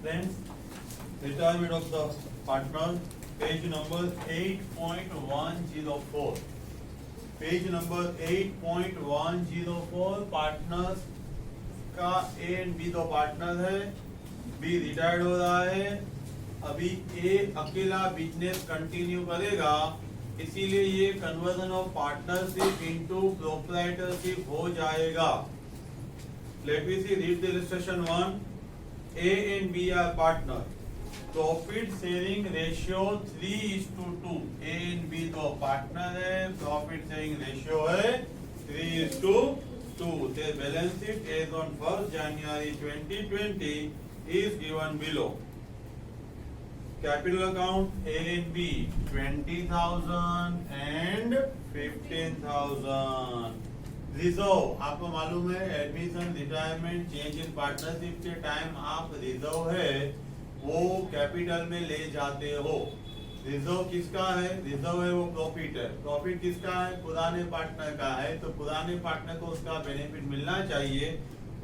friends, retirement of the partner, page number 8.104. Page number 8.104 partners का ए and B दो partner है, B retired हो रहा है, अभी ए अकेला बिजनेस कंटिन्यू करेगा, इसीलिए ये conversion of partnership into proprietorship हो जाएगा। Let me see read the illustration 1. A and B are partner, profit sharing ratio 3:2. A and B दो पार्टनर है, प्रॉफिट शेयरिंग रेशियो है 3:2. their balance sheet as on 1st January 2020 is given below. Capital account A and B 20,000 and 15,000. Reserve आपको मालूम है, admission, retirement, change in partnership के time आप reserve है वो कैपिटल में ले जाते हो। रिजर्व किसका है? रिजर्व है वो प्रॉफिट है। प्रॉफिट किसका है? पुराने पार्टनर का है, तो पुराने पार्टनर को उसका बेनिफिट मिलना चाहिए।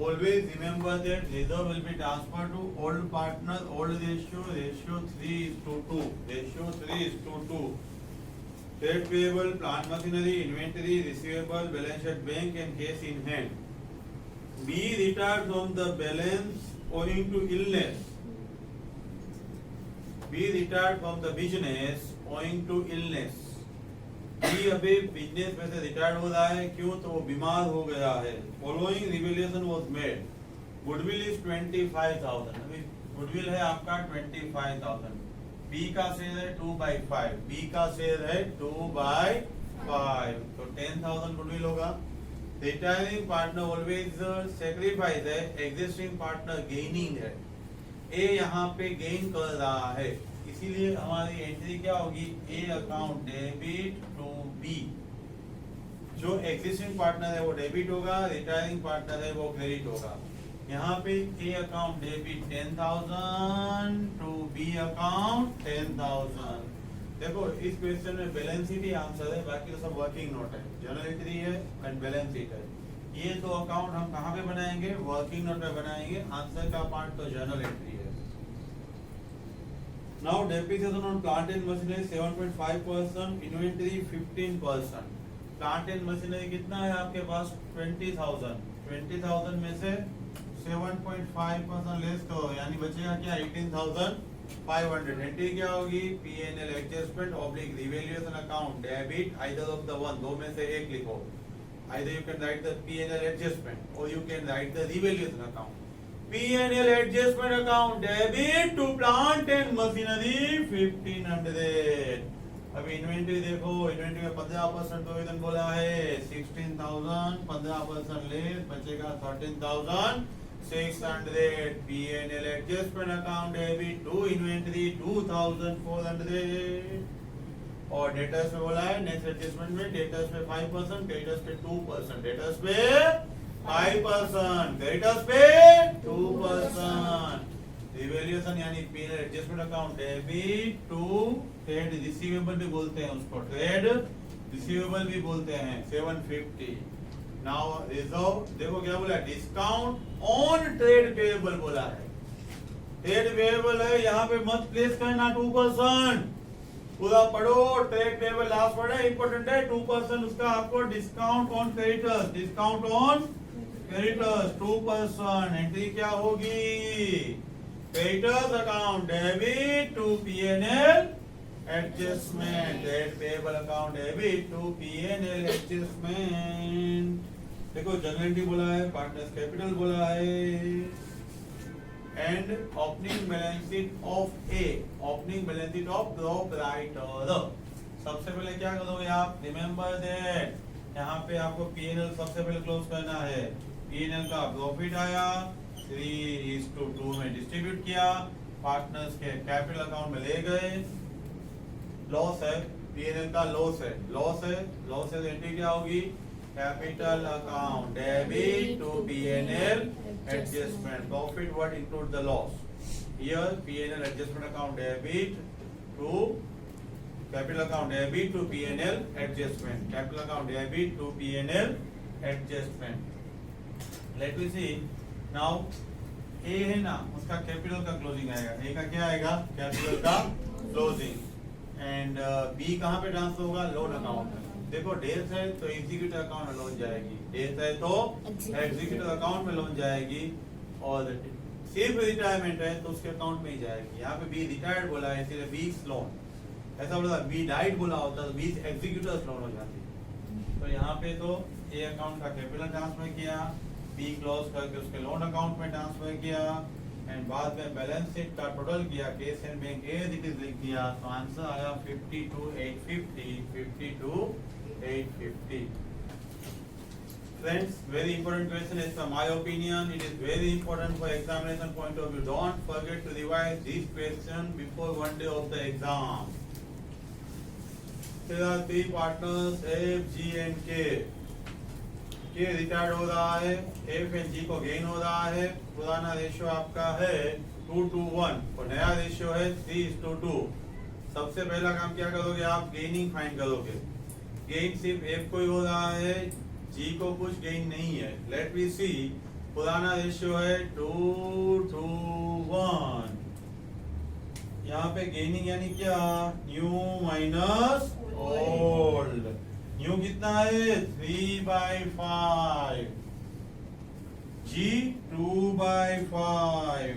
Always remember that reserve will be transfer to old partner, old ratio 3:2. Ratio 3:2. Trade payable, plant machinery, inventory, receivable, balance sheet bank and cash in hand. B retired from the balance owing to illness. Be retired from the business owing to illness. B अभी business में से retired हो रहा है, क्यों? तो वो बीमार हो गया है। Following revaluation was made. Goodwill is 25,000. अभी गुडविल है आपका 25,000. B का शेयर है 2/5. B का शेयर है 2/5, तो 10,000 गुडविल होगा। रिटायरिंग पार्टनर ऑलवेज सेक्रीफाइस है, एग्जिस्टिंग पार्टनर गेनिंग है। ए यहाँ पे गेन कर रहा है, इसीलिए हमारी एंट्री क्या होगी? A account debit to B. जो एग्जिस्टिंग पार्टनर है वो डेबिट होगा, रिटायरिंग पार्टनर है वो क्रेडिट होगा। यहाँ पे A account debit 10,000 to B account 10,000। देखो इस क्वेश्चन में बैलेंस शीट ही आंसर है, बाकी तो सब वर्किंग नोट है, जर्नल एंट्री है एंड बैलेंस शीट है। ये दो अकाउंट हम कहाँ पे बनाएंगे? वर्किंग नोट पे बनाएंगे। आंसर का पार्ट तो जर्नल एंट्री है। Now depreciation on plant and machinery 7.5%, inventory 15%. Plant and machinery कितना है आपके पास? 20,000. 20,000 में से 7.5% लेस करो, यानी बचेगा क्या? 18,500. एंट्री क्या होगी? P&L adjustment oblique revaluation account debit either of the one, दो में से एक लिखो। Either you can write the P&L adjustment or you can write the revaluation account. P&L adjustment account debit to plant and machinery 1,500. अभी inventory देखो, inventory में 15% provision बोला है, 16,000, 15% लेस बचेगा 13,600. P&L adjustment account debit to inventory 2,400. और debtors पे बोला है नेक्स्ट एडजस्टमेंट में, डेटर्स पे 5%, क्रेडिटर्स पे 2%, डेटर्स पे 5%, क्रेडिटर्स पे 2%। रिवैल्यूएशन यानी P&L adjustment account debit to trade receivable भी बोलते हैं उसको, ट्रेड रिसीवेबल भी बोलते हैं 750। नाउ रिजर्व देखो क्या बोला? डिस्काउंट ऑन ट्रेड पेएबल बोला है। ट्रेड पेएबल है, यहाँ पे मत प्लेस करना 2%, पूरा पढ़ो। ट्रेड पेएबल लास्ट वर्ड है, इंपॉर्टेंट है। 2% उसका आपको discount on creditors, discount on creditors 2%। Entry क्या होगी? Creditors account debit to P&L adjustment, trade payable account debit to P&L adjustment. देखो जनरल एंट्री बोला है, पार्टनर्स कैपिटल बोला है, and opening balance sheet of A, opening balance sheet of proprietor. सबसे पहले क्या करोगे आप? रिमेंबर दैट यहाँ पे आपको P&L सबसे पहले क्लोज करना है। P&L का प्रॉफिट आया, 3:2 में डिस्ट्रीब्यूट किया, पार्टनर्स के कैपिटल अकाउंट में ले गए। लॉस है, P&L का लॉस है, लॉस है, एंट्री क्या होगी? Capital account debit to P&L adjustment. Profit what include the loss. Here P&L adjustment account debit to capital account debit to P&L adjustment. Capital account debit to P&L adjustment. Let me see now. ए है ना, उसका capital का closing आएगा, ए का क्या आएगा, capital का closing. And B कहाँ पे ट्रांसफर होगा, लोन अकाउंट में। देखो डेथ है तो एग्जीक्यूटिव अकाउंट में लोन जाएगी, डेथ है तो एग्जीक्यूटिव अकाउंट में लोन जाएगी, और सिर्फ रिटायरमेंट है तो उसके अकाउंट में ही जाएगी। यहाँ पे बी रिटायर्ड बोला है इसलिए बीस लोन, ऐसा बोला बी डाइड बोला होता तो बीस एग्जीक्यूटिव लोन हो जाती। तो यहाँ पे तो ए अकाउंट का कैपिटल ट्रांसफर किया, बी क्लोज करके उसके लोन अकाउंट में ट्रांसफर किया, एंड बाद में बैलेंस शीट का टोटल किया, cash and bank as it is लिख दिया, तो आंसर आया 52,850, 52,850। Friends, very important question is from my opinion. It is very important for examination point of view. Don't forget to revise this question before one day of the exam. There are three partners F, G and K. K retired हो रहा है, F and G को gain हो रहा है। पुराना ratio आपका है 2:1 और नया रेशियो है 3:2। सबसे पहला काम क्या करोगे आप, गेनिंग फाइंड करोगे। गेन सिर्फ F को ही हो रहा है, G को कुछ गेन नहीं है। लेट मी सी, पुराना रेशियो है 2:1। यहाँ पे गेनिंग यानी क्या, न्यू माइनस ओल्ड। न्यू कितना है 3/5, G 2/5,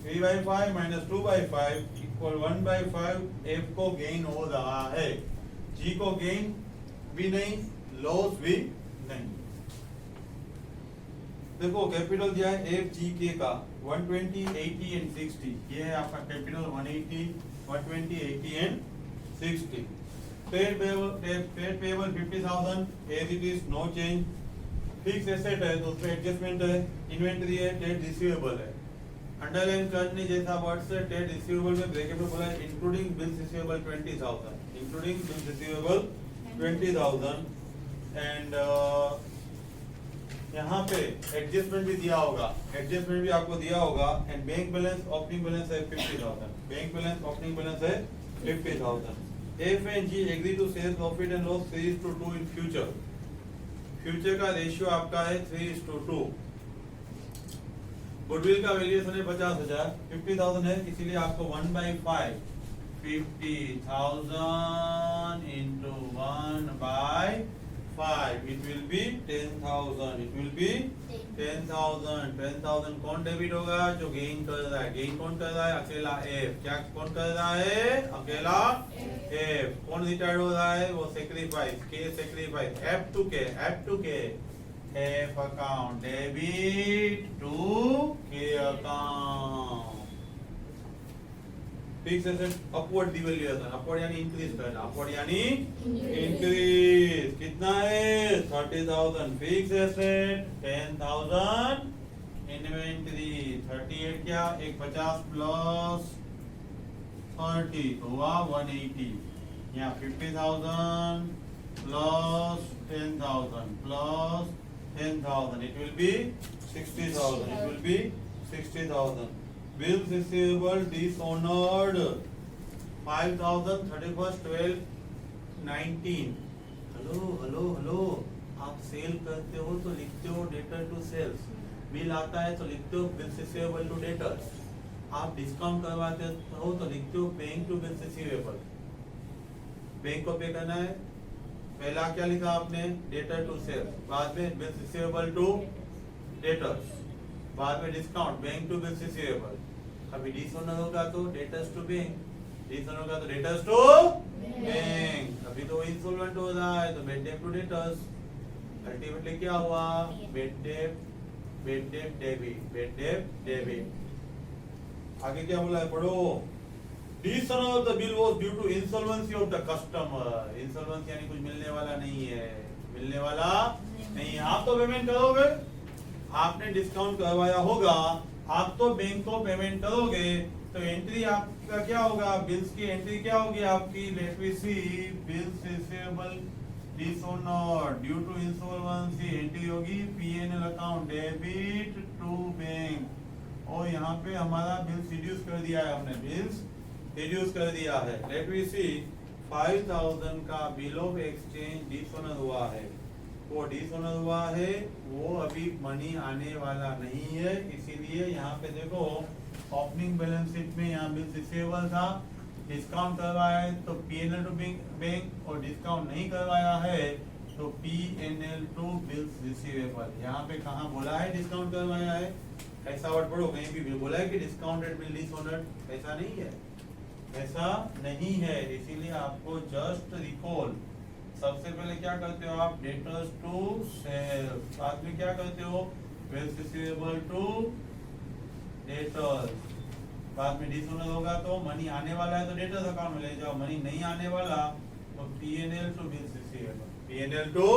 3/5 माइनस 2/5 इक्वल 1/5। F को गेन हो रहा है, G को गेन भी नहीं, लॉस भी नहीं। देखो कैपिटल दिया है F G K का 120, 80 एंड 60। ये है आपका capital 180, 120, 80 and 60। Paid payable 50,000 as it is, no change. Fix asset है तो उसमें एडजस्टमेंट है। इन्वेंटरी है, ट्रेड रिसीवेबल है। अंडरलाइन करने जैसा वर्ड से ट्रेड रिसीवेबल में ब्रैकेट में बोला है including bills receivable 20,000, including bills receivable 20,000। And यहाँ पे एडजस्टमेंट भी दिया होगा, एडजस्टमेंट भी आपको दिया होगा। And bank balance, opening balance है 50,000, बैंक बैलेंस ओपनिंग बैलेंस है 50,000। F and G agree to share profit and loss 3:2 in future। Future का रेशियो आपका है 3:2। गुडविल का वैल्यूएशन है 50,000, 50,000 है इसीलिए आपको 1/5, 50,000 into 1/5, it will be 10,000, it will be 10,000। 10,000 कौन डेबिट होगा, जो गेन कर रहा है। गेन कौन कर रहा है, अकेला F। क्या कौन कर रहा है, अकेला F। कौन रिटायर्ड हो रहा है, वो sacrifice, K sacrifice, F to K, F to K। F account debit to K account. Fix asset upward devaluation, upward यानी इंक्रीज करना, अपवर्ड यानी इंक्रीज। कितना है 30,000 फिक्स एसेट, 10,000 इन्वेंटरी। 38 क्या, एक 50 प्लस 30 तो हुआ 180। यहाँ 50,000 plus 10,000 plus 10,000, it will be 60,000, it will be 60,000। Bills receivable dishonored 5,000, 31/12/19। Hello, आप सेल करते हो तो लिखते हो डेटर टू सेल्स, बिल आता है तो लिखते हो बिल्स रिसीवेबल टू डेटर्स, आप डिस्काउंट करवाते हो तो लिखते हो paying to bills receivable. Bank को पे करना है, पहला क्या लिखा आपने, डेटर टू सेल्स, बाद में बिल्स रिसीवेबल टू डेटर्स, बाद में discount bank to bills receivable. अभी डिसऑनर होगा तो डेटर्स टू बैंक, डिसऑनर होगा तो डेटर्स टू बैंक। अभी तो इंसॉल्वेंट हो रहा है तो bad debt to debtors. Ultimately क्या हुआ, bad debt debit, bad debt debit. आगे क्या बोला है, पढ़ो। Dishonour of the bill was due to insolvency of the customer। Insolvency यानी कुछ मिलने वाला नहीं है, मिलने वाला नहीं। आप तो पेमेंट करोगे, आपने डिस्काउंट करवाया होगा, आप तो बैंक को पेमेंट करोगे, तो एंट्री आपका क्या होगा, बिल्स की एंट्री क्या होगी आपकी, let me see, bills receivable dishonour due to insolvency, entry होगी P&L account debit to bank. और यहाँ पे हमारा बिल्स रिड्यूस कर दिया है हमने, बिल्स रिड्यूस कर दिया है। लेट मी सी, 5,000 का बिल ऑफ एक्सचेंज डिसऑनर हुआ है, वो डिसऑनर हुआ है, वो अभी मनी आने वाला नहीं है, इसीलिए यहाँ पे देखो ओपनिंग बैलेंस शीट में यहाँ बिल्स रिसीवेबल था, डिस्काउंट करवाया है तो P&L टू बैंक, और डिस्काउंट नहीं करवाया है तो P&L टू बिल्स रिसीवेबल। यहाँ पे कहाँ बोला है डिस्काउंट करवाया है? ऐसा वर्ड पढ़ो, कहीं भी बोला है कि डिस्काउंटेड बिल डिसऑनर्ड? ऐसा नहीं है, ऐसा नहीं है। इसीलिए आपको जस्ट रिकॉल, सबसे पहले क्या करते हो आप? डेटर्स टू सेल्स, बाद में क्या करते हो? बिल्स रिसीवेबल टू डेटर्स, बाद में डिसऑनर होगा तो मनी आने वाला है तो डेटर्स अकाउंट में ले जाओ, मनी नहीं आने वाला तो P&L to bills receivable, P&L to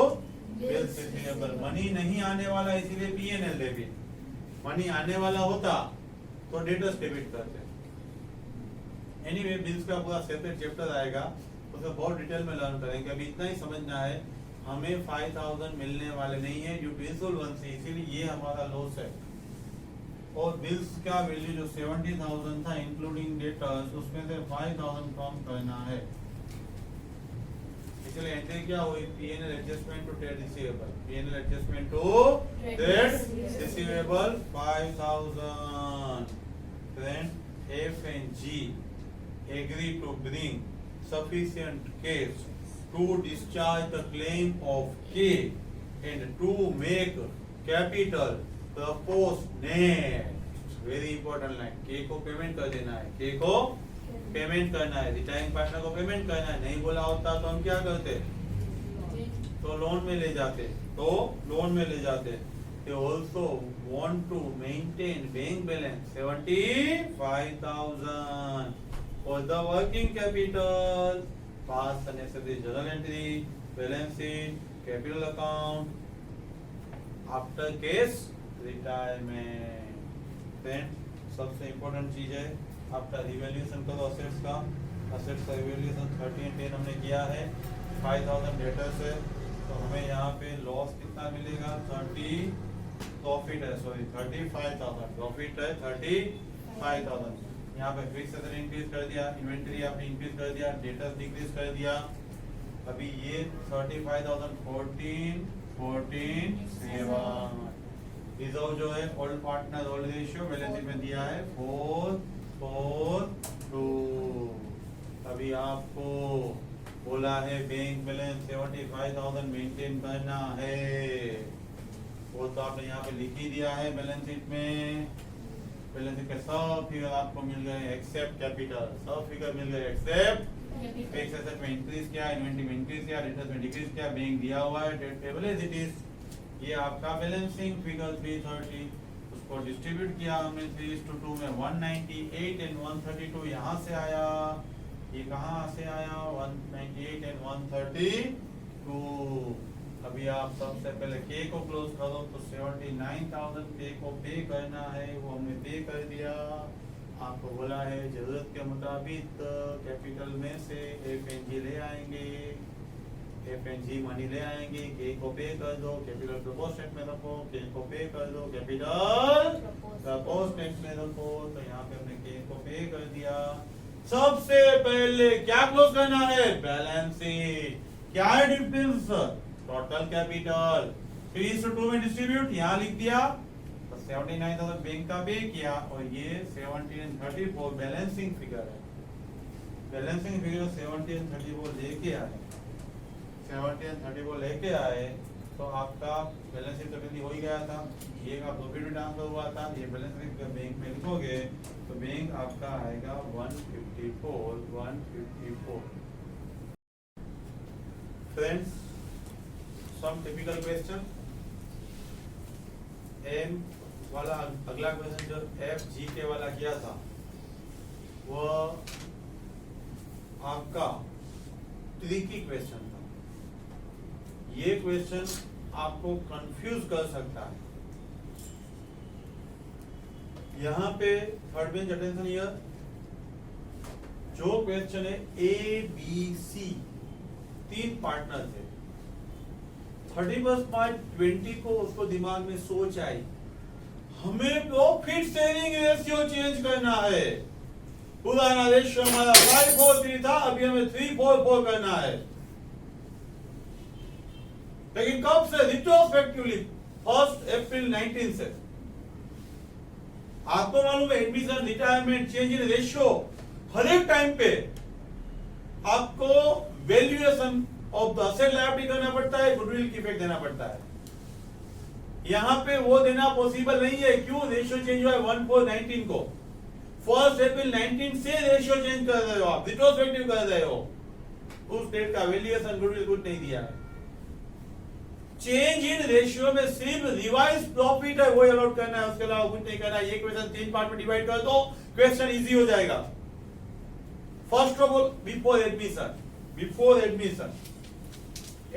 bills receivable. Money नहीं आने वाला इसीलिए P&L डेबिट, मनी आने वाला होता तो डेटर्स डेबिट करते। एनीवे बिल्स का पूरा सेपरेट चैप्टर आएगा, उसमें बहुत डिटेल में लर्न करेंगे। अभी इतना ही समझना है, हमें 5000 मिलने वाले नहीं है ड्यू टू इंसॉल्वेंसी, इसीलिए ये हमारा लॉस है। और बिल्स का वैल्यू जो 70,000 था इंक्लूडिंग डेटर्स, उसमें से 5000 कम करना है, इसलिए एंट्री क्या हुई? P&L adjustment to trade receivable, P&L adjustment to trade receivable 5000। Then F and G agree to bring sufficient cash to discharge the claim of K and to make capital proposed next. Very important line, K को payment कर देना है, K को payment करना है, retiring partner को payment करना है। नहीं बोला होता तो हम क्या करते? तो लोन में ले जाते, They also want to maintain bank balance 75,000 for the working capital, past and necessary journal entry, balance sheet, capital account, after case retirement. Then सबसे इम्पोर्टेंट चीज है, आपका रिवैल्यूएशन करो असेट्स का, असेट्स का रिवैल्यूएशन 30 and 10 हमने किया है, 5000 डेटर्स है तो हमें यहाँ पे लॉस कितना मिलेगा? 35,000, प्रॉफिट है 35,000। यहाँ पे फिक्स एसेट इंक्रीज कर दिया, इन्वेंटरी आपने इंक्रीज कर दिया, डेटर्स डिक्रीज कर दिया। अभी ये 35,000 14 7 रिजर्व जो है old partner old ratio balance sheet में दिया है 442। अभी आपको बोला है बैंक बैलेंस 75,000 मेंटेन करना है, वो तो आपने यहाँ पे लिख ही दिया है बैलेंस शीट में। बैलेंस शीट के सब फिगर आपको मिल गए एक्सेप्ट कैपिटल, सब फिगर मिल गए एक्सेप्ट फिक्स एसेट में इंक्रीज किया, इन्वेंटरी में इंक्रीज किया, डेटर्स में डिक्रीज किया, बैंक दिया हुआ है, debt payable as it is. ये आपका बैलेंसिंग फिगर 330, उसको डिस्ट्रीब्यूट किया हमने 3:2 में, 198 and 132 यहाँ से आया, ये कहाँ से आया? 198 and 132। अभी आप सबसे पहले के को क्लोज करो तो 79,000 के को पे करना है, वो हमने पे कर दिया। आपको बोला है जरूरत के मुताबिक कैपिटल में से F&G ले आएंगे, F&G मनी ले आएंगे, के को पे कर दो, कैपिटल प्रपोज स्टेट में रखो, के को पे कर दो, कैपिटल प्रपोज स्टेट में रखो। तो यहाँ पे हमने के को पे कर दिया। सबसे पहले क्या क्लोज करना है? Balance sheet. क्या है डिफरेंस? टोटल कैपिटल 3:2 में डिस्ट्रीब्यूट, यहाँ लिख दिया तो 79,000 बैंक का पे किया, और ये 70 and 34 बैलेंसिंग फिगर है। बैलेंसिंग फिगर 70 and 34 लेके आए, 70 and 34 लेके आए तो आपका बैलेंस शीट तो हो ही गया था, ये का प्रॉफिट भी ट्रांसफर हुआ था। ये बैलेंस शीट बैंक में लिखोगे तो बैंक आपका आएगा 154। फ्रेंड्स, सम टिपिकल क्वेश्चन। एम वाला अगला क्वेश्चन जो FGK वाला किया था वो आपका ट्रिकी क्वेश्चन था। ये क्वेश्चन आपको कंफ्यूज कर सकता है। यहाँ पे थर्ड बेंच अटेंशन हियर, जो क्वेश्चन है ABC, 3 पार्टनर थे। 31 मार्च 20 को उसको दिमाग में सोच आई, हमें प्रॉफिट शेयरिंग रेशियो चेंज करना है। पुराना रेशियो हमारा 5:3 था, अभी हमें 3:4 करना है। लेकिन कब से? रिट्रोस्पेक्टिवली 1 अप्रैल 19 से। आपको मालूम है admission, retirement, change in ratio, हर एक टाइम पे आपको valuation of the asset liability करना पड़ता है, गुडविल की इफेक्ट देना पड़ता है। यहाँ पे वो देना पॉसिबल नहीं है। क्यों? रेशियो चेंज हुआ है 1/4/19 को। 1 अप्रैल 19 से रेशियो चेंज कर रहे हो आप, रिट्रोस्पेक्टिव कर रहे हो। उस डेट का वैल्यूएशन गुडविल कुछ नहीं दिया है। चेंज इन रेशियो में सिर्फ रिवाइज प्रॉफिट है, वो अलॉट करना है, उसके अलावा कुछ नहीं करना है। ये क्वेश्चन 3 पार्ट में डिवाइड कर दो, क्वेश्चन इजी हो जाएगा। First of all, before admission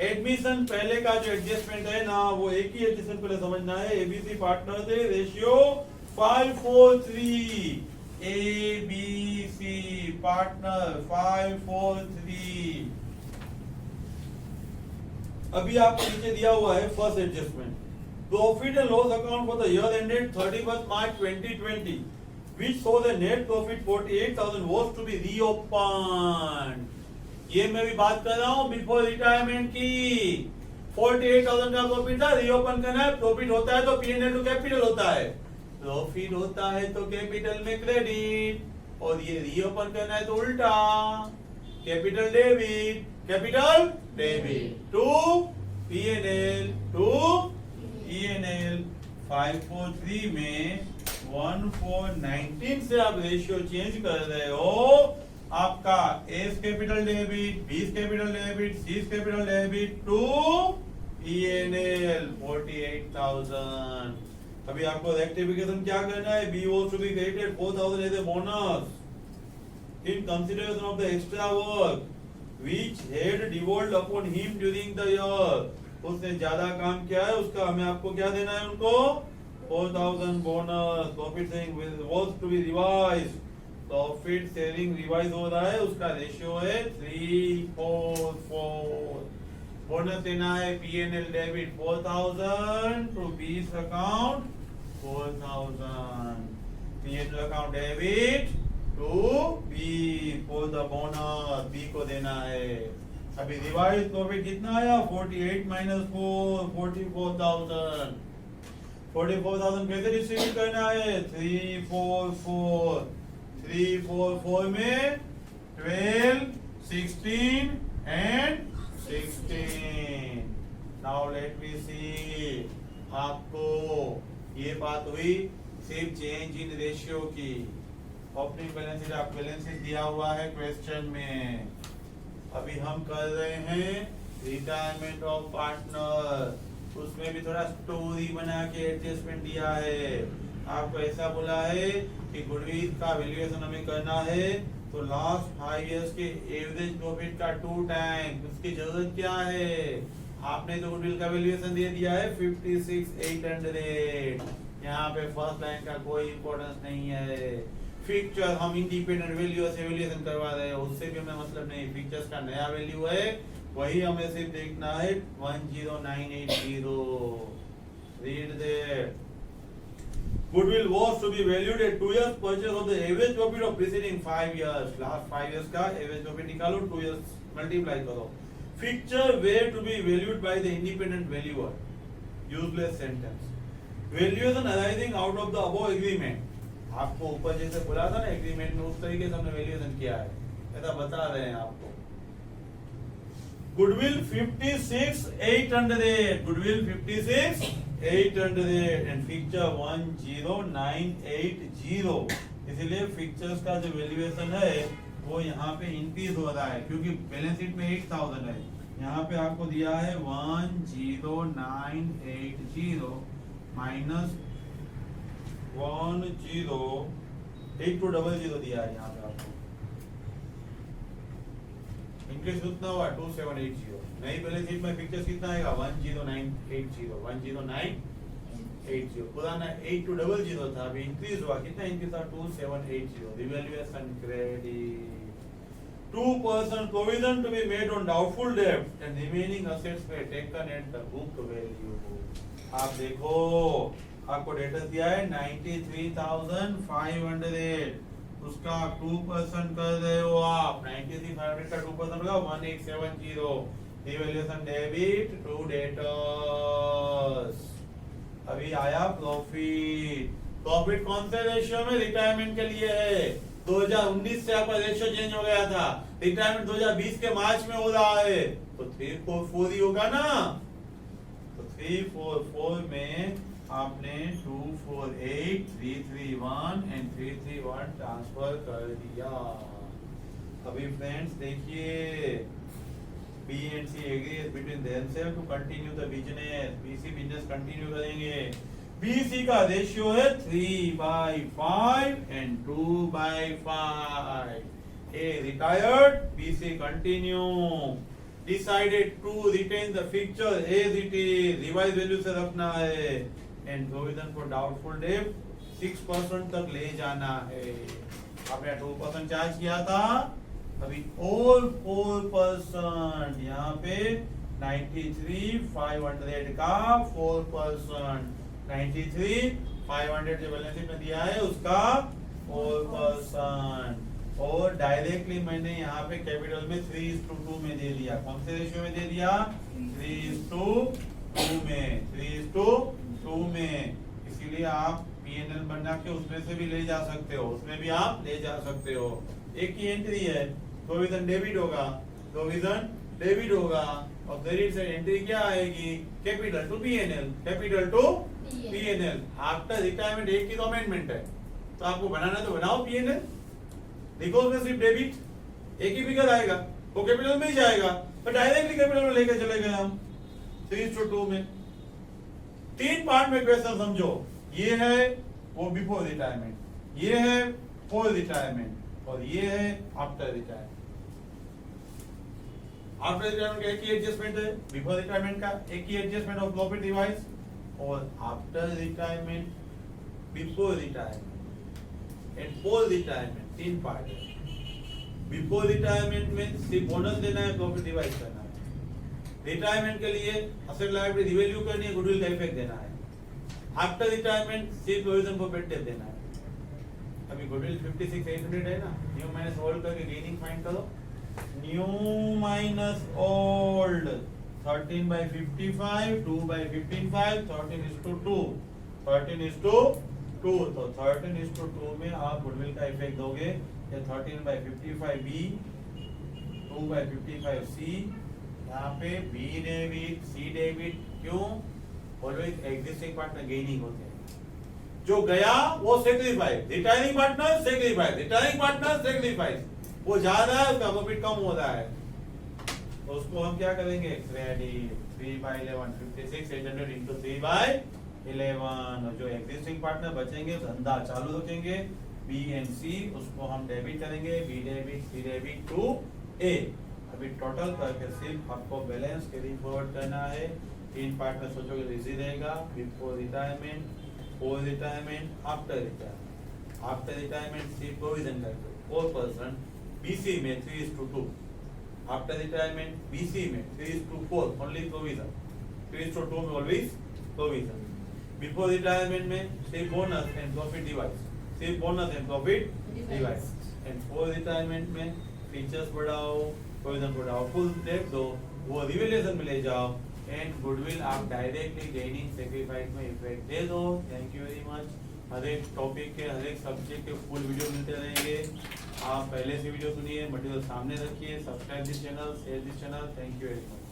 admission पहले का जो एडजस्टमेंट है ना, वो एक ही एडजस्टमेंट पहले समझना है। एबीसी पार्टनर थे, रेशियो 543, एबीसी पार्टनर 543। अभी आपको नीचे दिया हुआ है first adjustment, profit and loss account for the year ended 31 March 2020 which saw the net profit 48,000 was to be reopened। ये मैं भी बात कर रहा हूँ बिफोर रिटायरमेंट की। 48,000 का प्रॉफिट था, रीओपन करना है। प्रॉफिट होता है तो P&L टू कैपिटल होता है, प्रॉफिट होता है तो कैपिटल में क्रेडिट, और ये रीओपन करना है तो उल्टा, capital debit to P&L to P&L। 543 में 1419 से आप रेशियो चेंज कर रहे हो। आपका A's capital debit, B capital debit, C capital debit to P&L 48,000। अभी आपको रेक्टिफिकेशन क्या करना है? B was to be credited 4,000 as a bonus in consideration of the extra work which had devolved upon him during the year. उसने ज्यादा काम किया है, उसका हमें आपको क्या देना है उनको? 4,000 bonus. Profit sharing was to be revised, profit sharing revise हो रहा है, उसका रेशियो है 344। बोनस देना है P&L debit 4,000 to B's account 4,000, P&L account debit to B for the bonus, B को देना है। अभी रिवाइज प्रॉफिट कितना आया? 48 माइनस 4 44,000। 44,000 कैसे डिस्ट्रीब्यूट करना है? 344 में 12, 16 and 16। नाउ लेट मी सी। आपको ये बात हुई सिर्फ चेंज इन रेशियो की। ओपनिंग बैलेंस शीट, आप बैलेंस शीट दिया हुआ है क्वेश्चन में। अभी हम कर रहे हैं रिटायरमेंट ऑफ पार्टनर, उसमें भी थोड़ा स्टोरी बना के एडजस्टमेंट दिया है। आपको ऐसा बोला है कि गुडविल का वैल्यूएशन हमें करना है, तो लास्ट 5 इयर्स के एवरेज प्रॉफिट का 2 टाइम। उसकी जरूरत क्या है? आपने तो गुडविल का वैल्यूएशन दे दिया है 56,800। यहाँ पे फर्स्ट लाइन का कोई इंपॉर्टेंस नहीं है। फिक्चर हम इंडिपेंडेंट वैल्यू से वैल्यूएशन करवा रहे हैं, उससे भी हमें मतलब नहीं। फिक्चर्स का नया वैल्यू है, वही हमें सिर्फ देखना है 10980। Read that. Goodwill was to be valued at 2 years purchase of the average profit of preceding 5 years। Last 5 years का average profit निकालो, 2 years multiply करो। Fixture were to be valued by the independent valuer। Useless sentence। Valuation arising out of the above agreement। आपको ऊपर जैसे बोला था ना agreement में, उस तरीके से हमने वैल्यूएशन किया है, ऐसा बता रहे हैं आपको। Goodwill 56,800, Goodwill 56,800 and fixture 10980। इसलिए फिक्चर्स का जो वैल्यूएशन है वो यहाँ पे इंक्रीज हो रहा है, क्योंकि बैलेंस शीट में 8,000 है, यहाँ पे आपको दिया है 10980 माइनस 108200 दिया है यहाँ पे आपको। इंक्रीज कितना हुआ? 2780। नई बैलेंस शीट में फिक्चर्स कितना आएगा? 10980। पुराना 8200 था, अभी इंक्रीज हुआ, कितना इंक्रीज था? 2780। Revaluation credit 2% provision to be made on doubtful debt and remaining assets were taken at the book value। आप देखो, आपको डेटा दिया है 93,500, उसका 2% कर रहे हो आप। 93,500 का 2% होगा 1870। Revaluation debit to debtors. अभी आया प्रॉफिट। प्रॉफिट कौन से रेशियो में? रिटायरमेंट के लिए है। 2019 से आपका रेशियो चेंज हो गया था, रिटायरमेंट 2020 के मार्च में हो रहा है, तो 344 ही होगा ना। तो 344 में आपने 248, 331 एंड 331 ट्रांसफर कर दिया। अभी फ्रेंड्स देखिए, B and C agree between themself to continue the business. BC business continue करेंगे। बीसी का रेशियो है 3/5 and 2/5। A retired, BC continue. Decided to retain the fixture as it is, revise value से रखना है। And provision for doubtful debt 6% तक ले जाना है। आपने 2% चार्ज किया था, अभी और 4%, यहाँ पे 93,500 का 4%, 93,500 जो बैलेंस शीट में दिया है उसका 4%। और डायरेक्टली मैंने यहाँ पे कैपिटल में 3:2 में दे दिया। कौन से रेशियो में दे दिया? 3:2 में, 3:2 में। इसीलिए आप P&L बना के उसमें से भी ले जा सकते हो, उसमें भी आप ले जा सकते हो। एक ही एंट्री है, प्रोविजन डेबिट होगा, प्रोविजन डेबिट होगा, और क्रेडिट से एंट्री क्या आएगी? Capital to P&L, capital to P&L। After retirement एक ही तो अमेंडमेंट है, तो आपको बनाना तो बनाओ P&L, लिखो उसमें सिर्फ डेबिट, एक ही फिगर आएगा, वो कैपिटल में ही जाएगा, तो डायरेक्टली कैपिटल में लेके चले गए हम 3:2 में। 3 पार्ट में क्वेश्चन समझो, ये है वो बिफोर रिटायरमेंट, ये है फॉर रिटायरमेंट, और ये है आफ्टर रिटायरमेंट। आफ्टर रिटायरमेंट का एक ही एडजस्टमेंट है, बिफोर रिटायरमेंट का एक ही एडजस्टमेंट ऑफ प्रॉफिट रिवाइज, और after retirement, before retirement and for retirement, 3 part है। बिफोर रिटायरमेंट में सिर्फ बोनस देना है, प्रॉफिट रिवाइज करना है। रिटायरमेंट के लिए असेट लायबिलिटी रिवैल्यू करनी है, गुडविल का इफेक्ट देना है। आफ्टर रिटायरमेंट सिर्फ प्रोविजन फॉर बैड डेट देना है। अभी गुडविल 56,800 है ना, न्यू माइनस ओल्ड करके गेनिंग फाइंड करो। न्यू माइनस ओल्ड 13/55, 2/15/5, 13:2, 13:2, तो 13:2 में आप गुडविल का इफेक्ट दोगे। ये 13/55 बी, 2/55 सी, यहाँ पे बी डेबिट, सी डेबिट। क्यों? ऑलवेज एग्जिस्टिंग पार्टनर गेनिंग होते हैं, जो गया वो sacrifice, retiring partner sacrifice, retiring partner sacrifice, वो ज्यादा है उसका प्रॉफिट कम हो रहा है, तो उसको हम क्या करेंगे? Credit 3/11, 56,800 into 3/11। और जो एग्जिस्टिंग पार्टनर बचेंगे धंधा चालू रखेंगे बी एंड सी, उसको हम डेबिट करेंगे, B debit, C debit to A. अभी टोटल करके सिर्फ आपको बैलेंस कैरी फॉरवर्ड करना है। 3 पार्ट में सोचोगे इजी रहेगा, before retirement, for retirement, after retirement. After retirement सिर्फ प्रोविजन करके 4%, बीसी में 3:2, आफ्टर रिटायरमेंट बीसी में 3:4, ओनली प्रोविजन, 3:2 में ऑलवेज प्रोविजन। बिफोर रिटायरमेंट में सिर्फ बोनस एंड प्रॉफिट डिवाइस, सिर्फ bonus and profit device. And for retirement में फीचर्स बढ़ाओ, प्रोविजन बढ़ाओ, फुल डेट दो, वो रिवैल्यूएशन में ले जाओ, एंड गुडविल आप डायरेक्टली गेनिंग सेक्रीफाइस में इफेक्ट दे दो। Thank you very much. हर एक टॉपिक के, हर एक सब्जेक्ट के फुल वीडियो मिलते रहेंगे। आप पहले से वीडियो सुनिए, मटेरियल सामने रखिए, subscribe this channel, share this channel. Thank you very much.